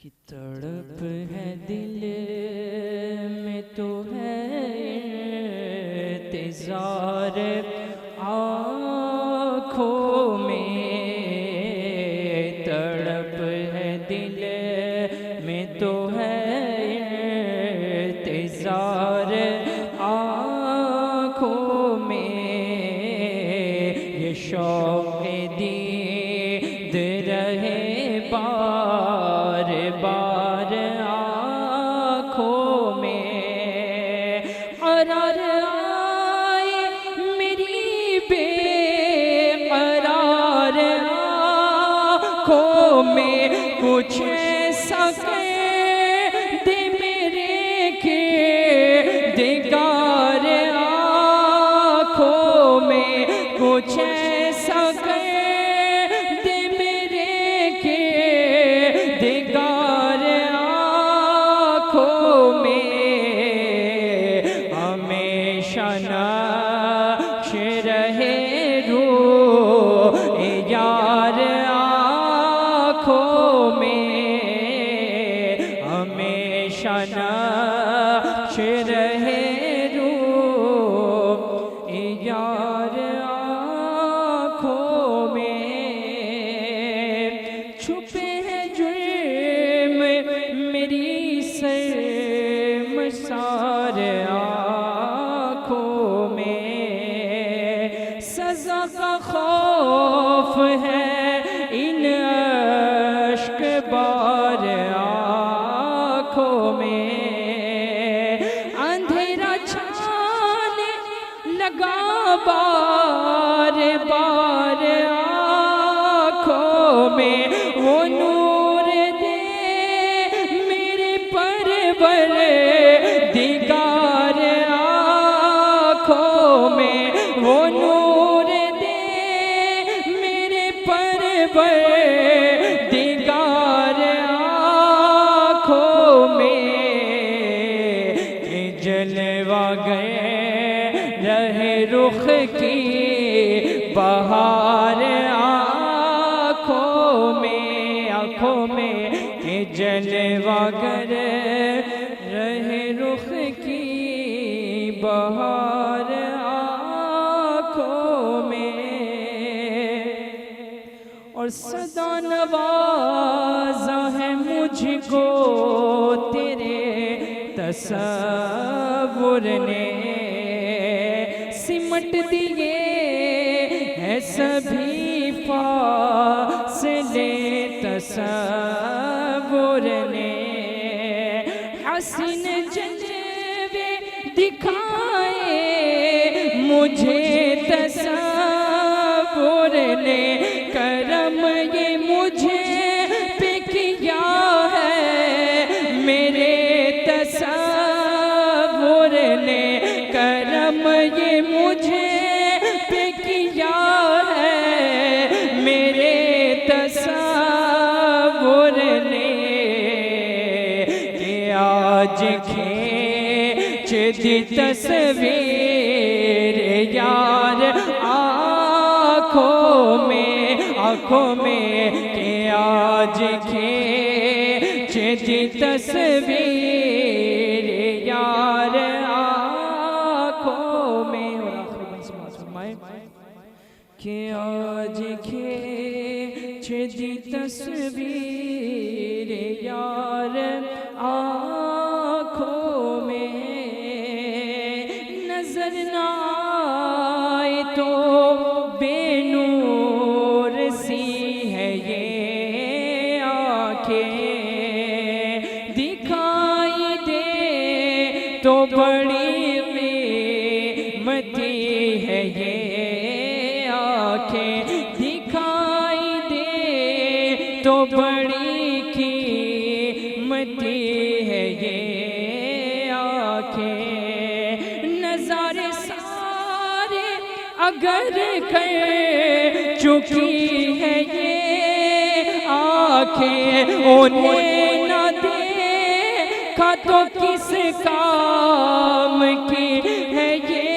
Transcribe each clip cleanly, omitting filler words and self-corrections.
कि तड़प है दिल में तो है इंतज़ार आँखों में, तड़प है दिल में तो है इंतज़ार आँखों में, ये शौक़ दीद रहे बार बार आँखों में, और आए मेरी बेक़रार आँखों में, कुछ ऐसा कर दे मेरे किरदार आँखों में, कुछ ऐसा कर दे मेरे किरदार आँखों में, हमेशा नक्श रहे रूह यार आँखों में, हमेशा नक्श रहे रूह यार आँखों में, छुपे हैं जुर्म मेरी शर्मसार आँखों में, सज़ा का खौफ है इन अश्क बार आँखों में, अंधेरा छाने लगा बार बार आँखों में, वो नूर दे मेरे परवरदिगार आँखों में, वो नूर दे मेरे परवरदिगार आँखों में, ये जलवा गए रहे रुख की बहार आँखों में, ये जलवा गए रहे रुख की बहार आँखों में, और सदा नवाज़ा है मुझको तेरे तसव्वुर ने, सिमट दिए हैं सभी फासले तसव्वुर ने, हसीन जलवे दिखाए मुझे तसव्वुर ने, करम ये मुझे पे किया है मेरे तसव्वुर ने, करम ये मुझे पे किया है मेरे तसव्वुर ने, कि आज खींच दी तस्वीर यार आँखों में, कि आज खींच दी तस्वीर यार आँखों में, और आखिरी बंद से फरमाए कि आज खींच दी तस्वीर यार आँखों में, नजर ना आए तो बेनूर सी है ये आँखें, दिखाई दे तो बड़ी कीमती है ये आँखें, दिखाई दे तो बड़ी कीमती है ये आँखें, नज़ारे सारे अगर कर चुकी है ये आँखें, उन्हें न देखा तो किस काम की है ये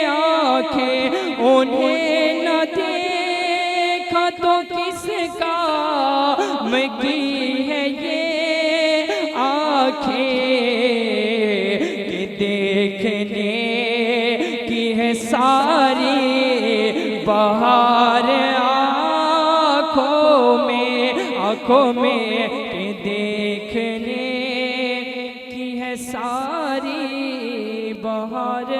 आँखें, उन्हें न देखा तो किस काम की है ये कि देखने की है सारी बहार आँखों में कि देखने की है सारी बहार